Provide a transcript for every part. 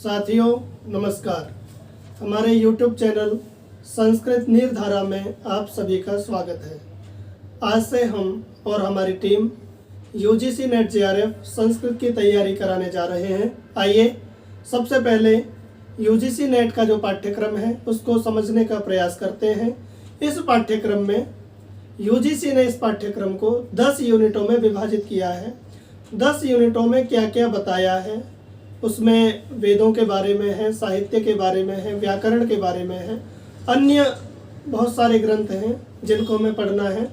साथियों नमस्कार। हमारे YouTube चैनल संस्कृत निर्धारा में आप सभी का स्वागत है। आज से हम और हमारी team UGC net JRF Sanskrit की तैयारी कराने जा रहे हैं। आइए सबसे पहले UGC नेट का जो पाठ्यक्रम है उसको समझने का प्रयास करते हैं। इस पाठ्यक्रम में UGC ने इस पाठ्यक्रम को 10 यूनिटों में विभाजित किया है। 10 यूनिटों में क्या क्या बताया है, उसमें वेदों के बारे में है, साहित्य के बारे में है, व्याकरण के बारे में है, अन्य बहुत सारे ग्रंथ हैं जिनको हमें पढ़ना है।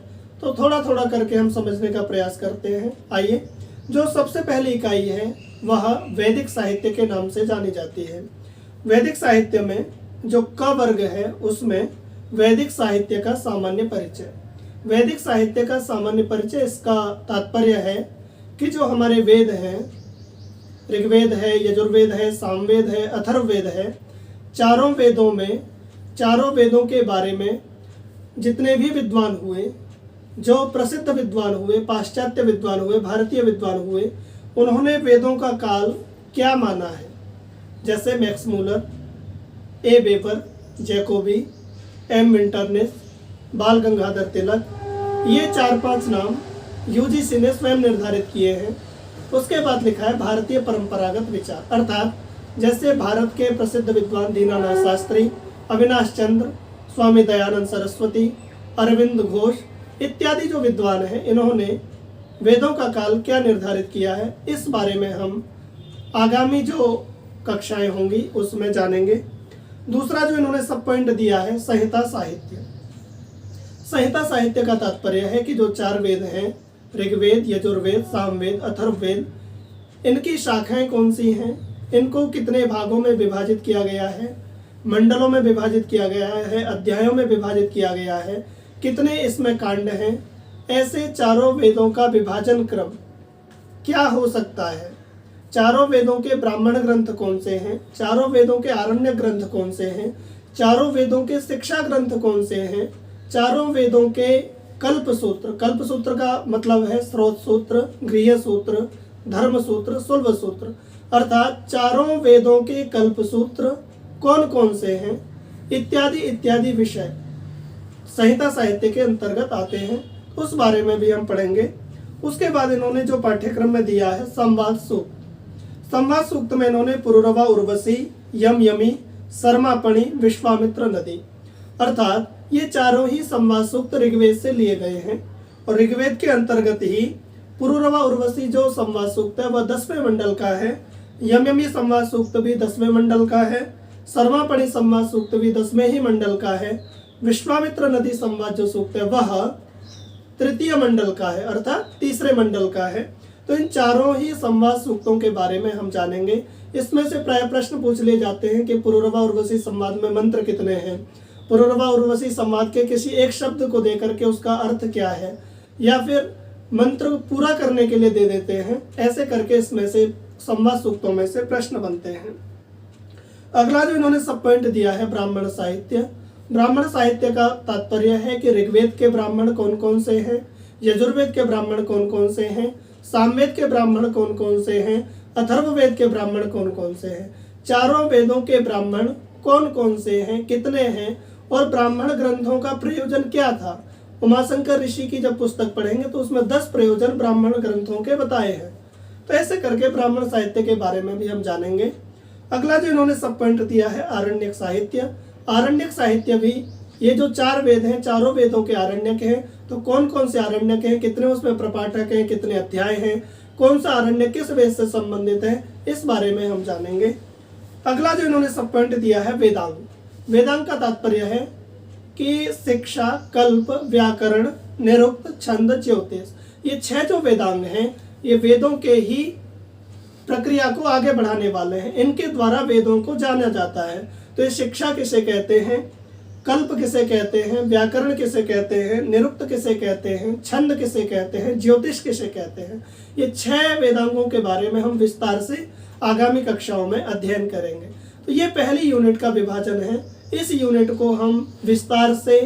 तो थोड़ा थोड़ा करके हम समझने का प्रयास करते हैं। आइए, जो सबसे पहली इकाई है वह वैदिक साहित्य के नाम से जानी जाती है। वैदिक साहित्य में जो क वर्ग है उसमें वैदिक साहित्य का सामान्य परिचय। वैदिक साहित्य का सामान्य परिचय, इसका तात्पर्य है कि जो हमारे वेद हैं, ऋग्वेद है, यजुर्वेद है, सामवेद है, अथर्ववेद है, चारों वेदों के बारे में जितने भी विद्वान हुए, जो प्रसिद्ध विद्वान हुए, पाश्चात्य विद्वान हुए, भारतीय विद्वान हुए, उन्होंने वेदों का काल क्या माना है। जैसे मैक्स मूलर, ए वेबर, जैकोबी, एम विंटरनिस, बाल गंगाधर तिलक, ये 4-5 नाम UGC ने स्वयं निर्धारित किए हैं। उसके बाद लिखा है भारतीय परंपरागत विचार, अर्थात जैसे भारत के प्रसिद्ध विद्वान दीनानाथ शास्त्री, अविनाश चंद्र, स्वामी दयानंद सरस्वती, अरविंद घोष इत्यादि जो विद्वान हैं, इन्होंने वेदों का काल क्या निर्धारित किया है, इस बारे में हम आगामी जो कक्षाएं होंगी उसमें जानेंगे। दूसरा जो इन्होंने सब पॉइंट दिया है, संहिता साहित्य। संहिता साहित्य का तात्पर्य है कि जो 4 वेद हैं, ऋग्वेद, यजुर्वेद, सामवेद, अथर्ववेद, इनकी शाखाएं कौन सी हैं, इनको कितने भागों में विभाजित किया गया है, मंडलों में विभाजित किया गया है, अध्यायों में विभाजित किया गया है, कितने इसमें कांड हैं, ऐसे चारों वेदों का विभाजन क्रम क्या हो सकता है, चारों वेदों के ब्राह्मण ग्रंथ कौन से हैं, चारों वेदों के आरण्य ग्रंथ कौन से हैं, चारों वेदों के शिक्षा ग्रंथ कौन से हैं, चारों वेदों के कल्प सूत्र का मतलब है स्रोत सूत्र, गृह्य सूत्र, धर्म सूत्र, सुलभ सूत्र, अर्थात चारों वेदों के कल्प सूत्र कौन कौन से हैं, इत्यादि इत्यादि विषय संहिता साहित्य के अंतर्गत आते हैं। उस बारे में भी हम पढ़ेंगे। उसके बाद इन्होंने जो पाठ्यक्रम में दिया है संवाद सूक्त। संवाद सूक्त में इन्होंने पुरुरवा, उर्वशी, यम यमी, सरमापणि, विश्वामित्र नदी, अर्थात ये चारों ही संवाद सूक्त ऋग्वेद से लिए गए हैं और ऋग्वेद के अंतर्गत ही पुरुरवा उर्वशी जो संवाद सूक्त है वह 10वें मंडल का है, यमयमी संवाद सूक्त भी 10वें मंडल का है, सर्वापणि संवाद सूक्त भी 10वें ही मंडल का है, विश्वामित्र नदी संवाद जो सूक्त है वह 3य मंडल का है, अर्थात 3रे मंडल का है। तो इन चारों ही संवाद सूक्तों के बारे में हम जानेंगे। इसमें से प्राय प्रश्न पूछ लिए जाते हैं कि पुरुरवा उर्वशी संवाद में मंत्र कितने हैं, पुरुरवा उर्वशी संवाद के किसी एक शब्द को देकर के उसका अर्थ क्या है, या फिर मंत्र पूरा करने के लिए दे देते हैं। ऐसे करके इसमें से संवाद सूक्तों में से प्रश्न बनते हैं। अगला जो इन्होंने सब पॉइंट दिया है ब्राह्मण साहित्य। ब्राह्मण साहित्य का तात्पर्य है कि ऋग्वेद के ब्राह्मण कौन कौन से हैं, यजुर्वेद के ब्राह्मण कौन कौन से हैं, सामवेद के ब्राह्मण कौन कौन से हैं, अथर्ववेद के ब्राह्मण कौन कौन से हैं, चारों वेदों के ब्राह्मण कौन कौन से हैं, कितने हैं, और ब्राह्मण ग्रंथों का प्रयोजन क्या था। उमाशंकर ऋषि की जब पुस्तक पढ़ेंगे तो उसमें 10 प्रयोजन ब्राह्मण ग्रंथों के बताए हैं। तो ऐसे करके ब्राह्मण साहित्य के बारे में भी हम जानेंगे। अगला जो इन्होंने सब पॉइंट दिया है आरण्यक साहित्य। आरण्यक साहित्य भी, ये जो 4 वेद हैं, चारों वेदों के आरण्यक हैं, तो कौन कौन से आरण्यक हैं, कितने उसमें प्रपाठक हैं, कितने अध्याय हैं, कौन सा आरण्य किस वेद से संबंधित है, इस बारे में हम जानेंगे। अगला जो इन्होंने सब पॉइंट दिया है वेदांग। वेदांग का तात्पर्य है कि शिक्षा, कल्प, व्याकरण, निरुक्त, छंद, ज्योतिष, ये 6 जो वेदांग हैं, ये वेदों के ही प्रक्रिया को आगे बढ़ाने वाले हैं। इनके द्वारा वेदों को जाना जाता है। तो ये शिक्षा किसे कहते हैं, कल्प किसे कहते हैं, व्याकरण किसे कहते हैं, निरुक्त किसे कहते हैं, छंद किसे कहते हैं, ज्योतिष किसे कहते हैं, ये 6 वेदांगों के बारे में हम विस्तार से आगामी कक्षाओं में अध्ययन करेंगे। तो ये पहली यूनिट का विभाजन है। इस यूनिट को हम विस्तार से,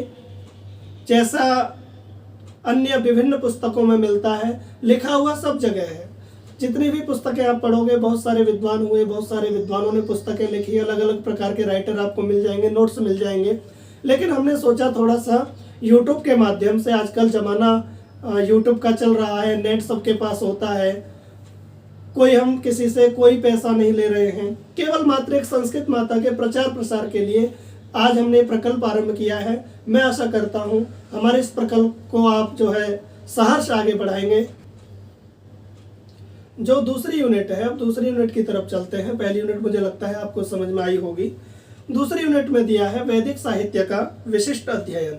जैसा अन्य विभिन्न पुस्तकों में मिलता है, लिखा हुआ सब जगह है, जितनी भी पुस्तकें आप पढ़ोगे, बहुत सारे विद्वान हुए, बहुत सारे विद्वानों ने पुस्तकें लिखी, अलग अलग प्रकार के राइटर आपको मिल जाएंगे, नोट्स मिल जाएंगे। लेकिन हमने सोचा थोड़ा सा यूट्यूब के माध्यम से, आजकल ज़माना यूट्यूब का चल रहा है, नेट सबके पास होता है, कोई हम किसी से कोई पैसा नहीं ले रहे हैं, केवल मात्र एक संस्कृत माता के प्रचार प्रसार के लिए आज हमने प्रकल्प आरंभ किया है। मैं आशा करता हूं हमारे इस प्रकल्प को आप जो है सहर्ष आगे बढ़ाएंगे। जो दूसरी यूनिट है, अब दूसरी यूनिट की तरफ चलते हैं। पहली यूनिट मुझे लगता है आपको समझ में आई होगी। दूसरी यूनिट में दिया है वैदिक साहित्य का विशिष्ट अध्ययन।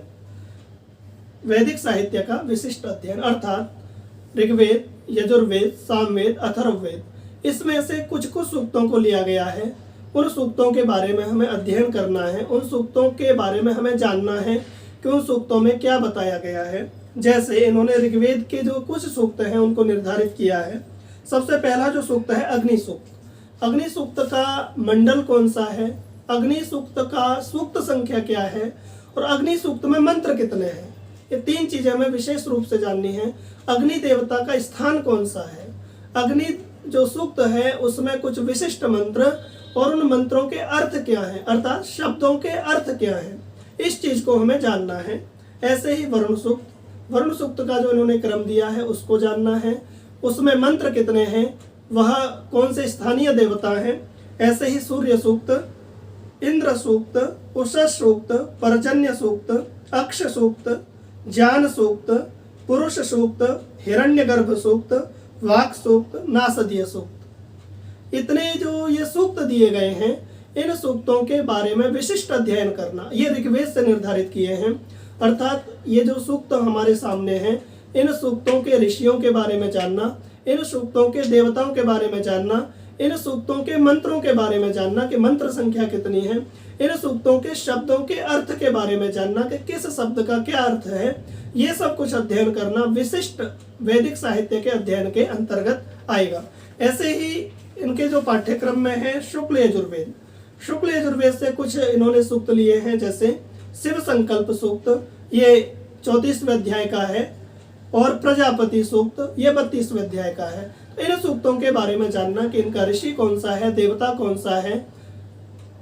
वैदिक साहित्य का विशिष्ट अध्ययन अर्थात ऋग्वेद, यजुर्वेद, सामवेद, अथर्ववेद, इसमें से कुछ कुछ सूक्तों को लिया गया है। उन सूक्तों के बारे में हमें अध्ययन करना है, उन सूक्तों के बारे में हमें जानना है कि उन सूक्तों में क्या बताया गया है। जैसे इन्होंने ऋग्वेद के जो कुछ सूक्त हैं उनको निर्धारित किया है। सबसे पहला जो सूक्त है अग्नि सूक्त। अग्नि सूक्त का मंडल कौन सा है, अग्नि सूक्त का सूक्त संख्या क्या है, और अग्नि सूक्त में मंत्र कितने हैं, ये तीन चीजें हमें विशेष रूप से जाननी है। अग्नि देवता का स्थान कौन सा है, अग्नि जो सूक्त है उसमें कुछ विशिष्ट मंत्र और उन मंत्रों के अर्थ क्या है, अर्थात शब्दों के अर्थ क्या है, इस चीज को हमें जानना है। ऐसे ही वरुण सूक्त, वरुण सूक्त का जो इन्होंने क्रम दिया है उसको जानना है, उसमें मंत्र कितने हैं, वह कौन से स्थानीय देवता हैं। ऐसे ही सूर्य सूक्त, इंद्र सूक्त, उषस सूक्त, पर्जन्य सूक्त, अक्ष सूक्त, ज्ञान सूक्त, पुरुष सूक्त, हिरण्यगर्भ सूक्त, वाक सूक्त, नासदीय सूक्त, इतने जो ये सूक्त दिए गए हैं, इन सूक्तों के बारे में विशिष्ट अध्ययन करना, ये ऋग्वेद से निर्धारित किए हैं। अर्थात ये जो सूक्त हमारे सामने हैं, इन सूक्तों के ऋषियों के बारे में जानना, इन सूक्तों के देवताओं के बारे में जानना, इन सूक्तों के मंत्रों के बारे में जानना कि मंत्र संख्या कितनी है, इन सूक्तों के शब्दों के अर्थ के बारे में जानना कि किस शब्द का क्या अर्थ है, ये सब कुछ अध्ययन करना विशिष्ट वैदिक साहित्य के अध्ययन के अंतर्गत आएगा। ऐसे ही इनके जो पाठ्यक्रम में है शुक्ल यजुर्वेद, शुक्ल यजुर्वेद से कुछ इन्होंने सूक्त लिए हैं। जैसे शिव संकल्प सूक्त, ये 34वें अध्याय का है, और प्रजापति सूक्त ये 32वें अध्याय का है। तो इन सूक्तों के बारे में जानना कि इनका ऋषि कौन सा है, देवता कौन सा है,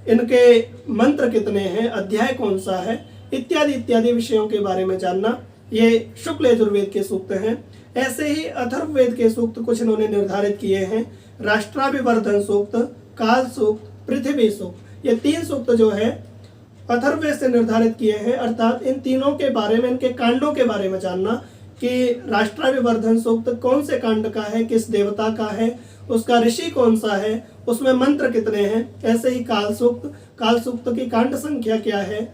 इनके मंत्र कितने हैं, अध्याय कौन सा है, इत्यादि इत्यादि विषयों के बारे में जानना, ये शुक्ल यजुर्वेद के सूक्त हैं। ऐसे ही अथर्ववेद के सूक्त कुछ इन्होंने निर्धारित किए हैं। राष्ट्राभिवर्धन सूक्त, काल सूक्त, पृथ्वी सूक्त, ये तीन सूक्त जो है अथर्ववेद से निर्धारित किए हैं। अर्थात इन तीनों के बारे में, इनके कांडों के बारे में जानना कि राष्ट्राभिवर्धन सूक्त कौन से कांड का है, किस देवता का है, उसका ऋषि कौन सा है, उसमें मंत्र कितने हैं। ऐसे ही काल सूक्त, काल सूक्त की कांड संख्या क्या है,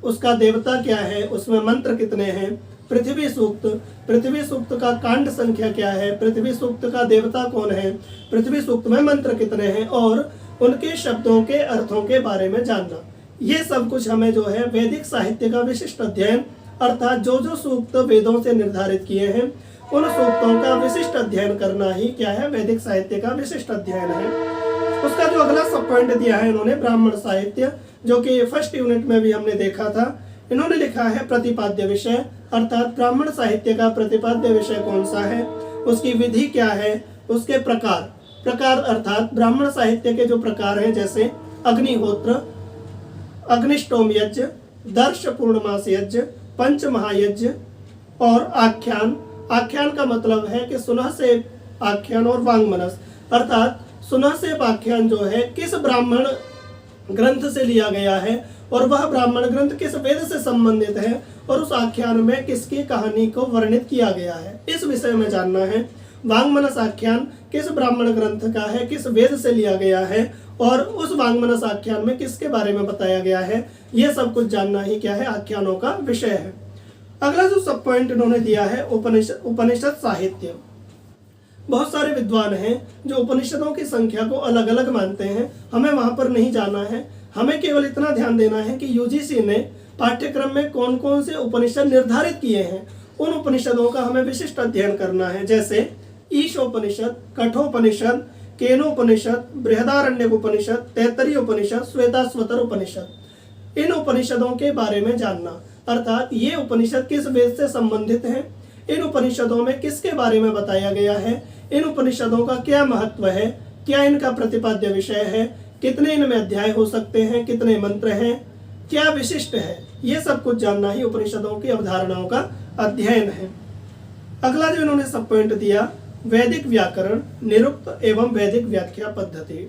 उसका देवता क्या है, उसमें मंत्र कितने हैं। पृथ्वी सूक्त, पृथ्वी सूक्त का कांड संख्या क्या है, पृथ्वी सूक्त का देवता कौन है, पृथ्वी सूक्त में मंत्र कितने हैं, और उनके शब्दों के अर्थों के बारे में जानना। ये सब कुछ हमें जो है वैदिक साहित्य का विशिष्ट अध्ययन, अर्थात जो जो सूक्त वेदों से निर्धारित किए हैं उन सूक्तों का विशिष्ट अध्ययन करना ही क्या है, वैदिक साहित्य का विशिष्ट अध्ययन है। उसका जो अगला सब पॉइंट दिया है इन्होंने ब्राह्मण साहित्य, जो कि फर्स्ट यूनिट में भी हमने देखा था। इन्होंने लिखा है प्रतिपाद्य विषय, अर्थात ब्राह्मण साहित्य का प्रतिपाद्य विषय कौन सा है, उसकी विधि क्या है, उसके प्रकार, प्रकार अर्थात ब्राह्मण साहित्य के जो प्रकार हैं जैसे अग्निहोत्र, अग्निष्टोम यज्ञ, दर्श पूर्णमास यज्ञ, पंच महायज्ञ और आख्यान। आख्यान का मतलब है कि सुनह से आख्यान और वांगमनस, अर्थात सुनह से आख्यान जो है किस ब्राह्मण ग्रंथ से लिया गया है और वह ब्राह्मण ग्रंथ किस वेद से संबंधित है और उस आख्यान में किसकी कहानी को वर्णित किया गया है, इस विषय में जानना है। वांगमनस आख्यान किस ब्राह्मण ग्रंथ का है, किस वेद से लिया गया है और उस वांगमनस आख्यान में किसके बारे में बताया गया है, यह सब कुछ जानना ही क्या है, आख्यानों का विषय है। अगला जो सब पॉइंट इन्होंने दिया है उपनिषद साहित्य। बहुत सारे विद्वान हैं जो उपनिषदों की संख्या को अलग अलग मानते हैं, हमें वहां पर नहीं जाना है। हमें केवल इतना ध्यान देना है कि यूजीसी ने पाठ्यक्रम में कौन कौन से उपनिषद निर्धारित किए हैं, उन उपनिषदों का हमें विशिष्ट अध्ययन करना है। जैसे ईशोपनिषद, कठोपनिषद, केनोपनिषद, बृहदारण्यक उपनिषद, तैत्तरीय उपनिषद, श्वेताश्वतर उपनिषद। इन उपनिषदों के बारे में जानना, अर्थात ये उपनिषद किस वेद से संबंधित हैं, इन उपनिषदों में किसके बारे में बताया गया है, इन उपनिषदों का क्या महत्व है, क्या इनका प्रतिपाद्य विषय है, कितने इनमें अध्याय हो सकते हैं, कितने मंत्र हैं, क्या विशिष्ट है, ये सब कुछ जानना ही उपनिषदों की अवधारणाओं का अध्ययन है। अगला जो इन्होंने सब पॉइंट दिया, वैदिक व्याकरण, निरुक्त एवं वैदिक व्याख्या पद्धति।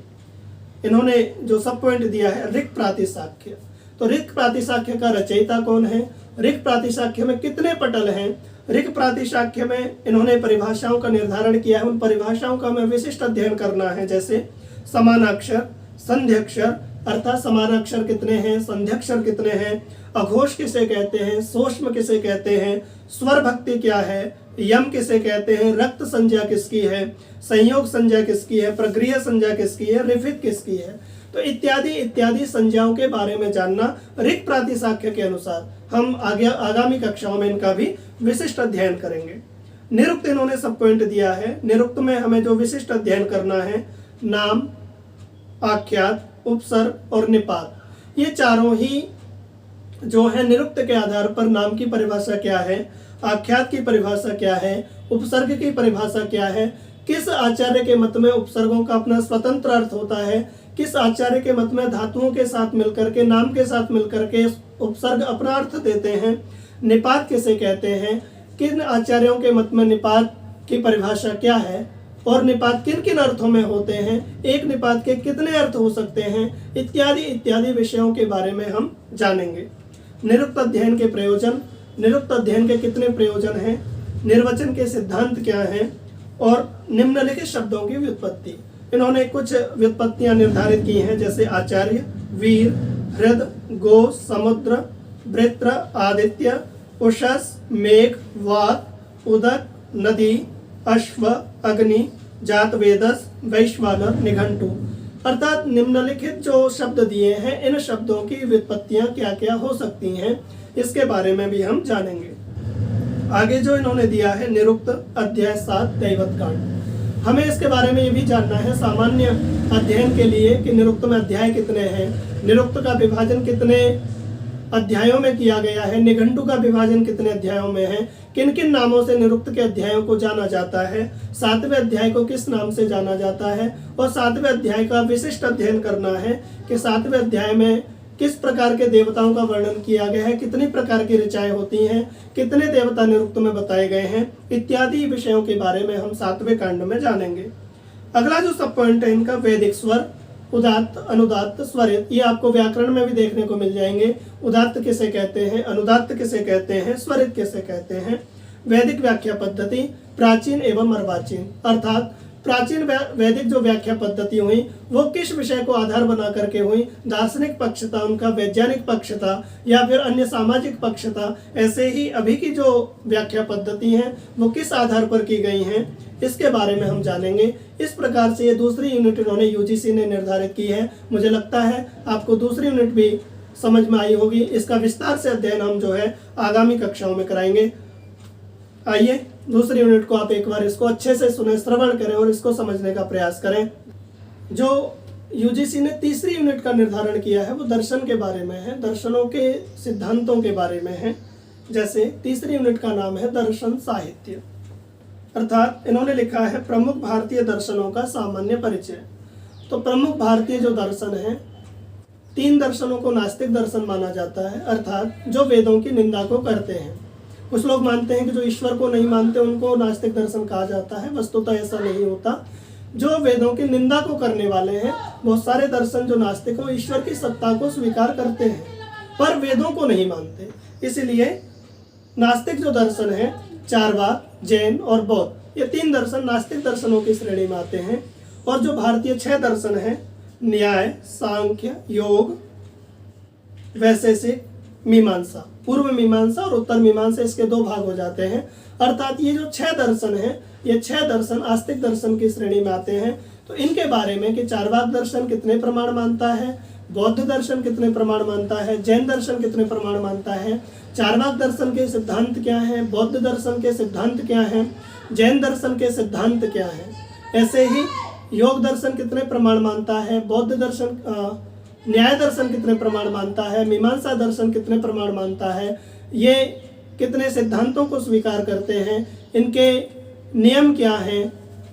इन्होंने जो सब पॉइंट दिया है ऋक् प्रातिशाख्य। तो ऋक् प्रातिशाख्य का रचयिता कौन है, ऋक् प्रातिशाख्य में कितने पटल हैं, ऋक् प्रातिशाख्य में इन्होंने परिभाषाओं का निर्धारण किया है, उन परिभाषाओं का हमें विशिष्ट अध्ययन करना है। जैसे समानाक्षर, संध्यक्षर, अर्थात समानाक्षर कितने हैं, संध्याक्षर कितने हैं, अघोष किसे कहते हैं, सूक्ष्म किसे कहते हैं, स्वर भक्ति क्या है, यम किसे कहते हैं, रक्त संज्ञा किसकी है, संयोग संज्ञा किसकी है, प्रगृह्य संज्ञा किसकी है, रिफित किसकी है। तो इत्यादि इत्यादि संज्ञाओं के बारे में जानना ऋक् प्रातिशाख्य के अनुसार। हम आगामी कक्षाओं में इनका भी विशिष्ट अध्ययन करेंगे। निरुक्त इन्होंने सब पॉइंट दिया है। निरुक्त में हमें जो विशिष्ट अध्ययन करना है, नाम, आख्यात, उपसर्ग और निपात, ये चारों ही जो है निरुक्त के आधार पर नाम की परिभाषा क्या है, आख्यात की परिभाषा क्या है, उपसर्ग की परिभाषा क्या है, किस आचार्य के मत में उपसर्गों का अपना स्वतंत्र अर्थ होता है, किस आचार्य के मत में धातुओं के साथ मिलकर के, नाम के साथ मिलकर के उपसर्ग अपना अर्थ देते हैं, निपात किसे कहते हैं, किन आचार्यों के मत में निपात की परिभाषा क्या है और निपात किन किन अर्थों में होते हैं, एक निपात के कितने अर्थ हो सकते हैं, इत्यादि इत्यादि विषयों के बारे में हम जानेंगे। निरुक्त अध्ययन के प्रयोजन, निरुक्त अध्ययन के कितने प्रयोजन हैं, निर्वचन के सिद्धांत क्या हैं और निम्नलिखित शब्दों की व्युत्पत्ति। इन्होंने कुछ व्युत्पत्तियां निर्धारित की हैं, जैसे आचार्य, वीर, हृद, गो, समुद्र, वृत्र, आदित्य, उषस, मेघ, वात, उदक, नदी, अश्व, अग्नि, जातवेदस, वैश्वानर, निघंटु। अर्थात निम्नलिखित जो शब्द दिए हैं, इन शब्दों की व्युत्पत्तियां क्या क्या हो सकती हैं, इसके बारे में भी हम जानेंगे। आगे जो इन्होंने दिया है निरुक्त अध्याय 7 दैवत कांड। हमें इसके बारे में ये भी जानना है सामान्य अध्ययन के लिए कि निरुक्त में अध्याय कितने हैं, निरुक्त का विभाजन कितने अध्यायों में किया गया है, निघंटु का विभाजन कितने अध्यायों में है, किन किन नामों से निरुक्त के अध्यायों को जाना जाता है, 7वें अध्याय को किस नाम से जाना जाता है, और 7वें अध्याय का विशिष्ट अध्ययन करना है कि 7वें अध्याय में किस प्रकार के देवताओं का वर्णन किया गया है, कितनी प्रकार की ऋचाएं होती हैं, कितने देवता निरुक्त में बताए गए हैं, इत्यादि विषयों के बारे में हम 7वें कांड में जानेंगे। अगला जो सब पॉइंट है इनका, वैदिक स्वर, उदात्त, अनुदात्त, स्वरित, ये आपको व्याकरण में भी देखने को मिल जाएंगे। उदात्त किसे कहते हैं, अनुदात्त किसे कहते हैं, स्वरित किसे कहते हैं। वैदिक व्याख्या पद्धति, प्राचीन एवं अर्वाचीन, अर्थात प्राचीन वैदिक जो व्याख्या पद्धति हुई वो किस विषय को आधार बना करके हुई, दार्शनिक पक्ष था उनका, वैज्ञानिक पक्ष था या फिर अन्य सामाजिक पक्ष था। ऐसे ही अभी की जो व्याख्या पद्धति है वो किस आधार पर की गई हैं, इसके बारे में हम जानेंगे। इस प्रकार से ये दूसरी यूनिट इन्होंने यूजीसी ने निर्धारित की है। मुझे लगता है आपको दूसरी यूनिट भी समझ में आई होगी। इसका विस्तार से अध्ययन हम जो है आगामी कक्षाओं में कराएंगे। आइए दूसरी यूनिट को आप एक बार इसको अच्छे से सुने, श्रवण करें और इसको समझने का प्रयास करें। जो यूजीसी ने तीसरी यूनिट का निर्धारण किया है वो दर्शन के बारे में है, दर्शनों के सिद्धांतों के बारे में है। जैसे तीसरी यूनिट का नाम है दर्शन साहित्य, अर्थात इन्होंने लिखा है प्रमुख भारतीय दर्शनों का सामान्य परिचय। तो प्रमुख भारतीय जो दर्शन है, 3 दर्शनों को नास्तिक दर्शन माना जाता है, अर्थात जो वेदों की निंदा को करते हैं। कुछ लोग मानते हैं कि जो ईश्वर को नहीं मानते उनको नास्तिक दर्शन कहा जाता है, वस्तुतः ऐसा नहीं होता। जो वेदों की निंदा को करने वाले हैं, बहुत सारे दर्शन जो नास्तिक हो ईश्वर की सत्ता को स्वीकार करते हैं पर वेदों को नहीं मानते। इसलिए नास्तिक जो दर्शन है, चारवाक, जैन और बौद्ध, ये 3 दर्शन नास्तिक दर्शनों की श्रेणी में आते हैं। और जो भारतीय 6 दर्शन हैं, न्याय, सांख्य, योग, वैशेषिक, मीमांसा, पूर्व मीमांसा और उत्तर मीमांसा, इसके 2 भाग हो जाते हैं। अर्थात ये जो 6 दर्शन हैं, ये 6 दर्शन आस्तिक दर्शन की श्रेणी में आते हैं। तो इनके बारे में कि चारवाक दर्शन कितने प्रमाण मानता है, बौद्ध दर्शन कितने प्रमाण मानता है, जैन दर्शन कितने प्रमाण मानता है, चारवाक दर्शन के सिद्धांत क्या हैं, बौद्ध दर्शन के सिद्धांत क्या हैं, जैन दर्शन के सिद्धांत क्या हैं, ऐसे ही योग दर्शन कितने प्रमाण मानता है, बौद्ध दर्शन, न्याय दर्शन कितने प्रमाण मानता है, मीमांसा दर्शन कितने प्रमाण मानता है, ये कितने सिद्धांतों को स्वीकार करते हैं, इनके नियम क्या हैं,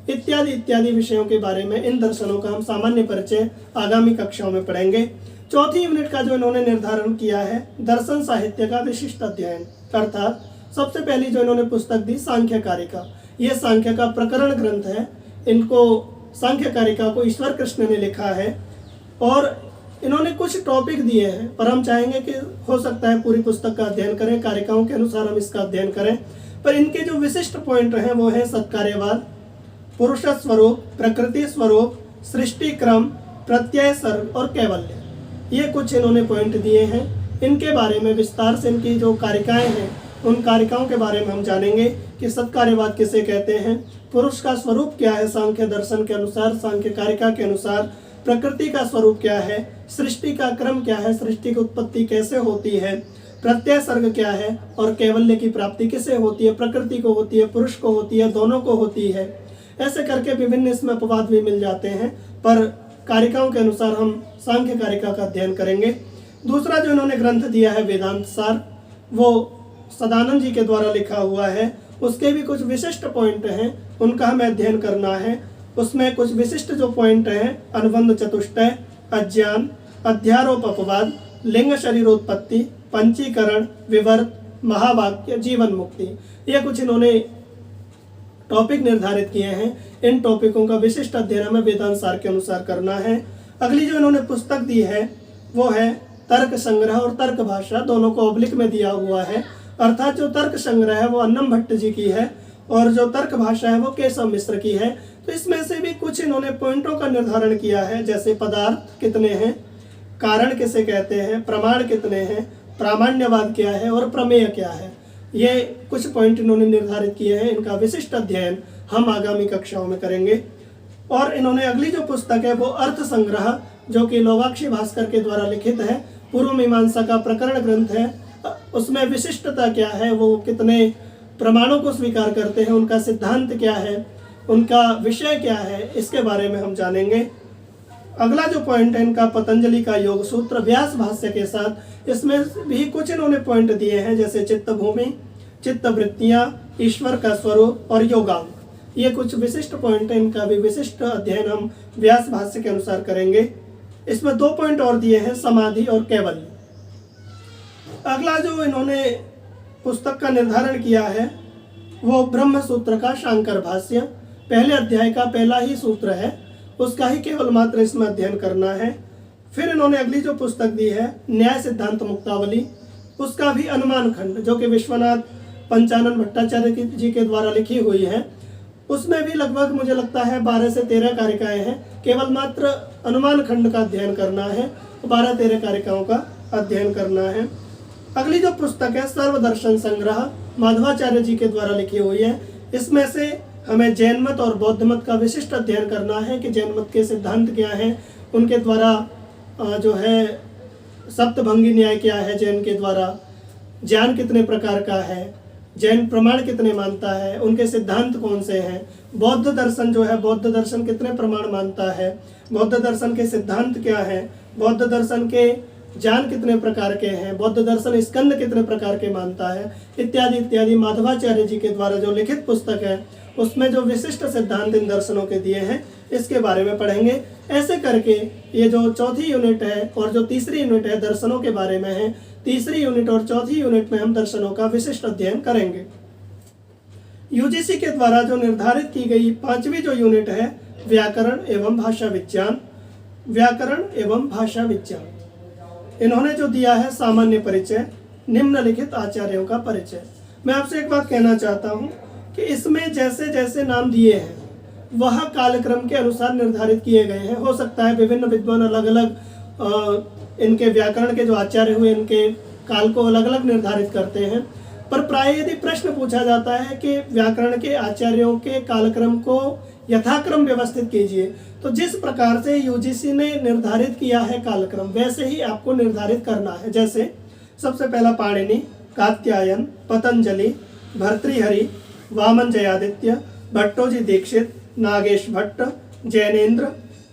इत्यादि इत्यादि विषयों के बारे में इन दर्शनों का हम सामान्य परिचय आगामी कक्षाओं में पढ़ेंगे। चौथी यूनिट का जो इन्होंने निर्धारण किया है, दर्शन साहित्य का विशिष्ट अध्ययन, अर्थात सबसे पहली जो इन्होंने पुस्तक दी सांख्य कारिका। ये सांख्य का प्रकरण ग्रंथ है। इनको सांख्य कारिका को ईश्वर कृष्ण ने लिखा है और इन्होंने कुछ टॉपिक दिए हैं, पर हम चाहेंगे कि हो सकता है पूरी पुस्तक का अध्ययन करें, कारिकाओं के अनुसार हम इसका अध्ययन करें। पर इनके जो विशिष्ट पॉइंट हैं वो है सत्कार्यवाद, पुरुष स्वरूप, प्रकृति स्वरूप, सृष्टि क्रम, प्रत्यय सर्ग और कैवल्य। ये कुछ इन्होंने पॉइंट दिए हैं। इनके बारे में विस्तार से इनकी जो कारिकाएं हैं उन कारिकाओं के बारे में हम जानेंगे कि सत्कार्यवाद किसे कहते हैं, पुरुष का स्वरूप क्या है सांख्य दर्शन के अनुसार, सांख्य कारिका के अनुसार, प्रकृति का स्वरूप क्या है, सृष्टि का क्रम क्या है, सृष्टि की उत्पत्ति कैसे होती है, प्रत्यय सर्ग क्या है और कैवल्य की प्राप्ति किसे होती है, प्रकृति को होती है, पुरुष को होती है, दोनों को होती है। ऐसे करके विभिन्न इसमें अपवाद भी मिल जाते हैं, पर कारिकाओं के अनुसार हम सांख्य कारिका का अध्ययन करेंगे। दूसरा जो इन्होंने ग्रंथ दिया है वेदांत सार, वो सदानंद जी के द्वारा लिखा हुआ है। उसके भी कुछ विशिष्ट पॉइंट हैं, उनका हमें अध्ययन करना है। उसमें कुछ विशिष्ट जो पॉइंट हैं, अनुबंध चतुष्टय, अज्ञान, अध्यारोप अपवाद, लिंग शरीरोत्पत्ति, पंचीकरण, विवर्त, महावाक्य, जीवन मुक्ति, ये कुछ इन्होंने टॉपिक निर्धारित किए हैं। इन टॉपिकों का विशिष्ट अध्ययन हमें वेदांत सार के अनुसार करना है। अगली जो इन्होंने पुस्तक दी है वो है तर्क संग्रह और तर्क भाषा, दोनों को ऑब्लिक में दिया हुआ है। अर्थात जो तर्क संग्रह है वो अन्नम भट्ट जी की है और जो तर्क भाषा है वो केशव मिश्र की है। तो इसमें से भी कुछ इन्होंने पॉइंटों का निर्धारण किया है, जैसे पदार्थ कितने हैं, कारण किसे कहते हैं, प्रमाण कितने हैं, प्रामाण्यवाद क्या है और प्रमेय क्या है। ये कुछ पॉइंट इन्होंने निर्धारित किए हैं। इनका विशिष्ट अध्ययन हम आगामी कक्षाओं में करेंगे। और इन्होंने अगली जो पुस्तक है वो अर्थ संग्रह, जो कि लोगाक्षी भास्कर के द्वारा लिखित है, पूर्व मीमांसा का प्रकरण ग्रंथ है। उसमें विशिष्टता क्या है, वो कितने प्रमाणों को स्वीकार करते हैं, उनका सिद्धांत क्या है, उनका विषय क्या है, इसके बारे में हम जानेंगे। अगला जो पॉइंट है इनका पतंजलि का योग सूत्र व्यास भाष्य के साथ, इसमें भी कुछ इन्होंने पॉइंट दिए हैं, जैसे चित्त भूमि, चित्त वृत्तियां, ईश्वर का स्वरूप और योगांग। ये कुछ विशिष्ट पॉइंट है, इनका भी विशिष्ट अध्ययन हम व्यास भाष्य के अनुसार करेंगे। इसमें 2 पॉइंट और दिए हैं, समाधि और कैवल्य। अगला जो इन्होंने पुस्तक का निर्धारण किया है वो ब्रह्म सूत्र का शांकर भाष्य, पहले अध्याय का पहला ही सूत्र है, उसका ही केवल मात्र इसमें अध्ययन करना है। फिर इन्होंने अगली जो पुस्तक दी है न्याय सिद्धांत मुक्तावली, उसका भी अनुमान खंड, जो कि विश्वनाथ पंचानन भट्टाचार्य जी के द्वारा लिखी हुई है। उसमें भी लगभग मुझे लगता है 12 से 13 कारिकाएं हैं। केवल मात्र अनुमान खंड का अध्ययन करना है, 12-13 कारिकाओं का अध्ययन करना है। अगली जो पुस्तक है सर्वदर्शन संग्रह, माधवाचार्य जी के द्वारा लिखी हुई है। इसमें से हमें जैन मत और बौद्ध मत का विशिष्ट अध्ययन करना है कि जैन मत के सिद्धांत क्या हैं, उनके द्वारा जो है सप्तभंगी न्याय क्या है, जैन के द्वारा ज्ञान कितने प्रकार का है, जैन प्रमाण कितने मानता है, उनके सिद्धांत कौन से हैं, बौद्ध दर्शन जो है बौद्ध दर्शन कितने प्रमाण मानता है, बौद्ध दर्शन के सिद्धांत क्या हैं, बौद्ध दर्शन के ज्ञान कितने प्रकार के हैं, बौद्ध दर्शन स्कंद कितने प्रकार के मानता है, इत्यादि इत्यादि। माधवाचार्य जी के द्वारा जो लिखित पुस्तक है उसमें जो विशिष्ट सिद्धांत इन दर्शनों के दिए हैं इसके बारे में पढ़ेंगे। ऐसे करके ये जो चौथी यूनिट है और जो तीसरी यूनिट है दर्शनों के बारे में है, तीसरी यूनिट और चौथी यूनिट में हम दर्शनों का विशिष्ट अध्ययन करेंगे। यूजीसी के द्वारा जो निर्धारित की गई 5वीं जो यूनिट है व्याकरण एवं भाषा विज्ञान, व्याकरण एवं भाषा विज्ञान, इन्होंने जो दिया है सामान्य परिचय, निम्नलिखित आचार्यों का परिचय। मैं आपसे एक बात कहना चाहता हूँ कि इसमें जैसे जैसे नाम दिए हैं वह कालक्रम के अनुसार निर्धारित किए गए हैं। हो सकता है विभिन्न विद्वान अलग अलग इनके व्याकरण के जो आचार्य हुए इनके काल को अलग अलग निर्धारित करते हैं, पर प्राय यदि प्रश्न पूछा जाता है कि व्याकरण के आचार्यों के कालक्रम को यथाक्रम व्यवस्थित कीजिए, तो जिस प्रकार से यूजीसी ने निर्धारित किया है कालक्रम वैसे ही आपको निर्धारित करना है। जैसे सबसे पहला पाणिनि, कात्यायन, पतंजलि, भर्तृहरि, वामन जयादित्य, भट्टोजी दीक्षित, नागेश भट्ट, जैनेन्द्र,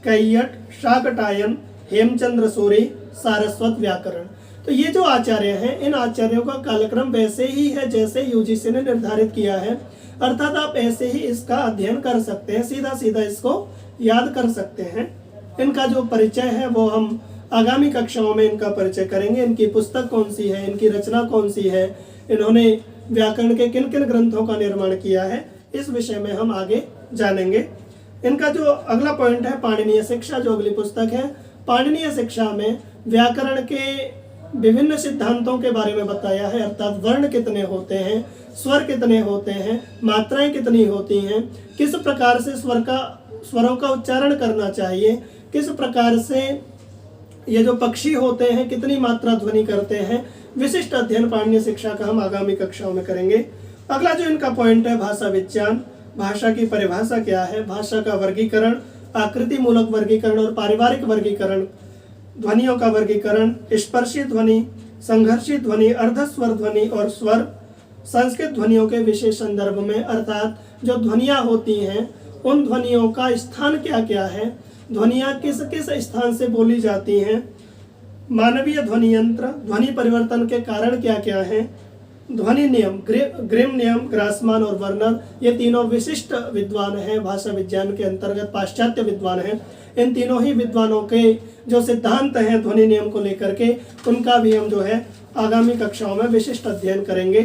कैयट, शाकटायन, हेमचंद्र सूरी, सारस्वत व्याकरण। तो ये जो आचार्य हैं, इन आचार्यों का कालक्रम वैसे ही है जैसे यूजीसी ने निर्धारित किया है, अर्थात आप ऐसे ही इसका अध्ययन कर सकते हैं, सीधा सीधा इसको याद कर सकते हैं। इनका जो परिचय है वो हम आगामी कक्षाओं में इनका परिचय करेंगे। इनकी पुस्तक कौन सी है, इनकी रचना कौन सी है, इन्होंने व्याकरण के किन किन ग्रंथों का निर्माण किया है, इस विषय में हम आगे जानेंगे। इनका जो अगला पॉइंट है पाणिनीय शिक्षा, जो अगली पुस्तक है। पाणिनीय शिक्षा में व्याकरण के विभिन्न सिद्धांतों के बारे में बताया है, अर्थात वर्ण कितने होते हैं, स्वर कितने होते हैं, मात्राएं कितनी होती हैं, किस प्रकार से स्वरों का उच्चारण करना चाहिए, किस प्रकार से ये जो पक्षी होते हैं कितनी मात्रा ध्वनि करते हैं। विशिष्ट अध्ययन पाणिनीय शिक्षा का हम आगामी कक्षाओं में करेंगे। अगला जो इनका पॉइंट है भाषा विज्ञान, भाषा की परिभाषा क्या है, भाषा का वर्गीकरण, आकृति मूलक वर्गीकरण और पारिवारिक वर्गीकरण, ध्वनियों का वर्गीकरण, स्पर्शी ध्वनि, संघर्षित ध्वनि, अर्धस्वर ध्वनि और स्वर, संस्कृत ध्वनियों के विशेष संदर्भ में, अर्थात जो ध्वनियाँ होती हैं उन ध्वनियों का स्थान क्या क्या है, ध्वनियाँ किस किस स्थान से बोली जाती हैं, मानवीय ध्वनि यंत्र, ध्वनि परिवर्तन के कारण क्या क्या हैं, ध्वनि नियम, ग्रिम नियम, ग्रासमान और वर्नर, ये तीनों विशिष्ट विद्वान हैं भाषा विज्ञान के अंतर्गत, पाश्चात्य विद्वान हैं। इन तीनों ही विद्वानों के जो सिद्धांत हैं ध्वनि नियम को लेकर के, उनका भी हम जो है आगामी कक्षाओं में विशिष्ट अध्ययन करेंगे।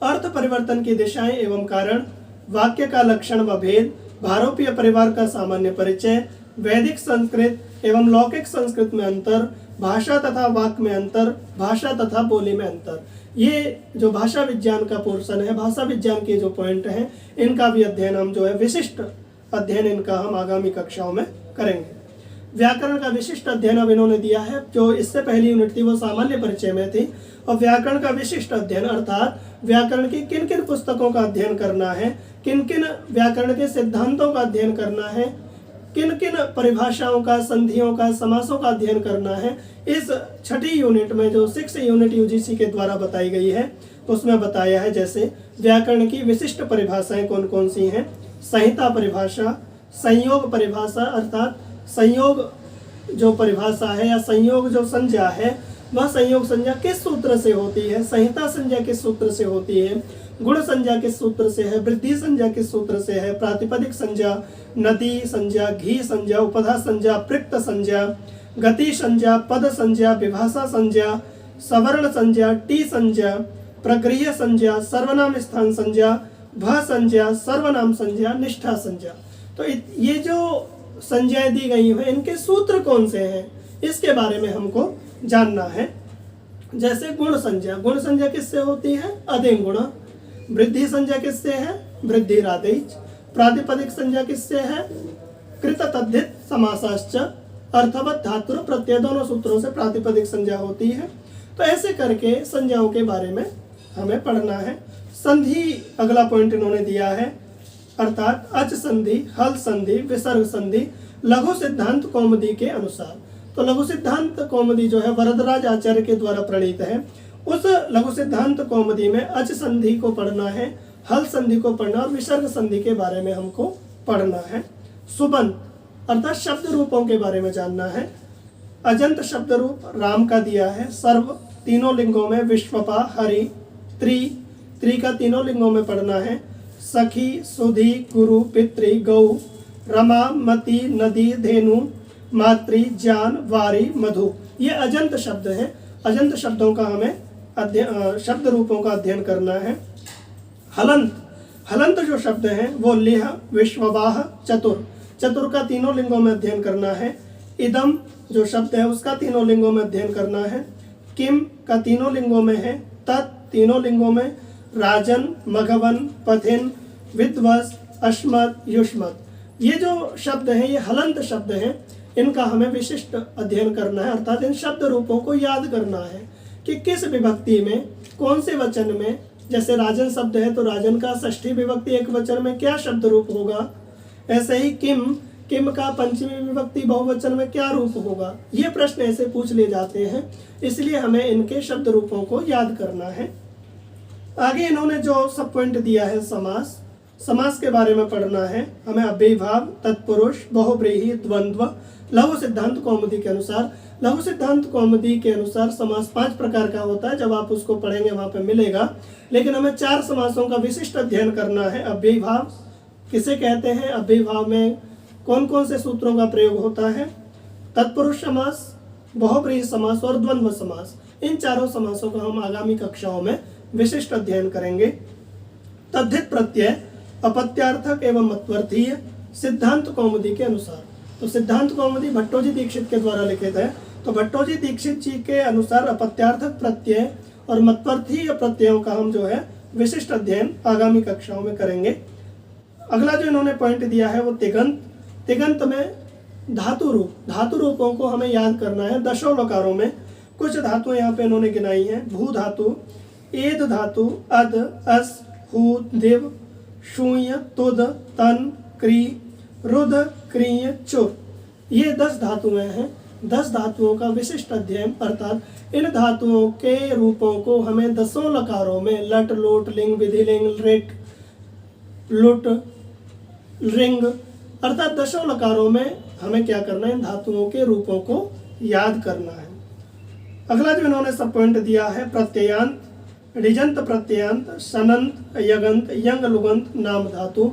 अर्थ परिवर्तन की दिशाएं एवं कारण, वाक्य का लक्षण व भेद, भारोपीय परिवार का सामान्य परिचय, वैदिक संस्कृत एवं लौकिक संस्कृत में अंतर, भाषा तथा वाक्य में अंतर, भाषा तथा बोली में अंतर। ये जो भाषा विज्ञान का पोर्शन है, भाषा विज्ञान के जो पॉइंट हैं, इनका भी अध्ययन हम जो है विशिष्ट अध्ययन इनका हम आगामी कक्षाओं में करेंगे। व्याकरण का विशिष्ट अध्ययन अब इन्होंने दिया है, जो इससे पहली यूनिट थी वो सामान्य परिचय में थी, और व्याकरण का विशिष्ट अध्ययन अर्थात व्याकरण की किन किन पुस्तकों का अध्ययन करना है, किन किन व्याकरण के सिद्धांतों का अध्ययन करना है, किन किन परिभाषाओं का, संधियों का, समासों का अध्ययन करना है, इस छठी यूनिट में जो 6 यूनिट यूजीसी के द्वारा बताई गई है उसमें बताया है। जैसे व्याकरण की विशिष्ट परिभाषाएं कौन कौन सी हैं, संहिता परिभाषा, संयोग परिभाषा, अर्थात संयोग जो परिभाषा है या संयोग जो संज्ञा है वह संयोग संज्ञा किस सूत्र से होती है, संहिता संज्ञा किस सूत्र से होती है, गुण संज्ञा किस सूत्र से है, वृद्धि संज्ञा किस सूत्र से है, प्रातिपदिक संज्ञा, नदी संज्ञा, घी संज्ञा, उपधा संज्ञा, पृक्त संज्ञा, गति संज्ञा, पद संज्ञा, विभाषा संज्ञा, सवर्ण संज्ञा, टी संज्ञा, प्रगृह्य संज्ञा, सर्वनाम स्थान संज्ञा, भ संज्ञा, सर्वनाम संज्ञा, निष्ठा संज्ञा। तो ये जो संज्ञाएं दी गई हैं इनके सूत्र कौन से हैं इसके बारे में हमको जानना है। जैसे गुण संज्ञा, गुण संज्ञा किससे होती है, अधिंग गुण। वृद्धि संज्ञा किससे है, वृद्धि राधेच। प्रातिपदिक संज्ञा किससे है, कृत तद्धित समासाश्च। अर्थवत धातु प्रत्यय, दोनों सूत्रों से प्रातिपदिक संज्ञा होती है। तो ऐसे करके संज्ञाओं के बारे में हमें पढ़ना है। संधि अगला पॉइंट इन्होंने दिया है, अर्थात अच संधि, हल संधि, विसर्ग संधि लघु सिद्धांत कौमुदी के अनुसार। तो लघु सिद्धांत कौमुदी जो है वरदराज आचार्य के द्वारा प्रणीत है। उस लघु सिद्धांत कौमुदी में अच संधि को पढ़ना है, हल संधि को पढ़ना और विसर्ग संधि के बारे में हमको पढ़ना है। सुबंत अर्थात शब्द रूपों के बारे में जानना है। अजंत शब्द रूप राम का दिया है, सर्व तीनों लिंगों में, विश्वपा, हरि, त्रि का तीनों लिंगों में पढ़ना है। सखी, सुधी, गुरु, पितृ, गौ, रमा, मति, नदी, धेनु, मातृ, जान, वारी, मधु, ये अजंत शब्द हैं। अजंत शब्दों का हमें शब्द रूपों का अध्ययन करना है। हलंत, हलंत जो शब्द हैं वो लिह, विश्ववाह, चतुर, चतुर का तीनों लिंगों में अध्ययन करना है। इदम जो शब्द है उसका तीनों लिंगों में अध्ययन करना है। किम का तीनों लिंगों में है, तत् तीनों लिंगों में, राजन, मघवन, पथिन, विद्वस, अश्मत, युष्मत, ये जो शब्द हैं ये हलंत शब्द हैं। इनका हमें विशिष्ट अध्ययन करना है, अर्थात इन शब्द रूपों को याद करना है कि किस विभक्ति में, कौन से वचन में। जैसे राजन शब्द है तो राजन का षष्ठी विभक्ति एक वचन में क्या शब्द रूप होगा। ऐसे ही किम, किम का पंचमी विभक्ति बहुवचन में क्या रूप होगा। ये प्रश्न ऐसे पूछ लिए जाते हैं, इसलिए हमें इनके शब्द रूपों को याद करना है। आगे इन्होंने जो सब पॉइंट दिया है समास, समास के बारे में पढ़ना है हमें। अव्ययीभाव, तत्पुरुष, बहुव्रीहि, द्वंद्व। लघु सिद्धांत कौमुदी के अनुसार, लघु सिद्धांत कौमुदी के अनुसार समास 5 प्रकार का होता है। जब आप उसको पढ़ेंगे वहां पे मिलेगा, लेकिन हमें 4 समासों का विशिष्ट अध्ययन करना है। अव्ययीभाव किसे कहते हैं, अव्ययीभाव में कौन कौन से सूत्रों का प्रयोग होता है, तत्पुरुष समास, बहुव्रीहि समास और द्वंद्व समास। इन चारों समासों का हम आगामी कक्षाओं में विशिष्ट अध्ययन करेंगे। तद्धित प्रत्यय अपत्यार्थक एवं मत्वर्थीय सिद्धांत कौमुदी के अनुसार। तो सिद्धांत कौमुदी भट्टोजी दीक्षित के द्वारा लिखित है। तो भट्टोजी दीक्षित जी के अनुसार अपत्यार्थक प्रत्यय और मत्वर्थीय प्रत्ययों का हम जो है विशिष्ट अध्ययन आगामी कक्षाओं में करेंगे। अगला जो इन्होंने पॉइंट दिया है वो तिगंत। तिगंत में धातु रूप, धातु रूपों को हमें याद करना है। दशों लकारों में कुछ धातुएं यहाँ पे इन्होंने गिनाई हैं। भू धातु, एद धातु, अद, अस, हु, दिव, शून्य, तुद, तन, क्री, रुद, क्रिय, चुर। ये 10 धातुएं हैं। 10 धातुओं का विशिष्ट अध्ययन, अर्थात इन धातुओं के रूपों को हमें 10 लकारों में लट, लोट, लिंग, विधिलिंग, रिट, लुट, रिंग, अर्थात 10 लकारों में हमें क्या करना है, इन धातुओं के रूपों को याद करना है। अगला जो इन्होंने सब पॉइंट दिया है प्रत्ययांत, ऋजंत प्रत्ययांत, सनंत, यगंत, यंग, लुगंत, नाम धातु।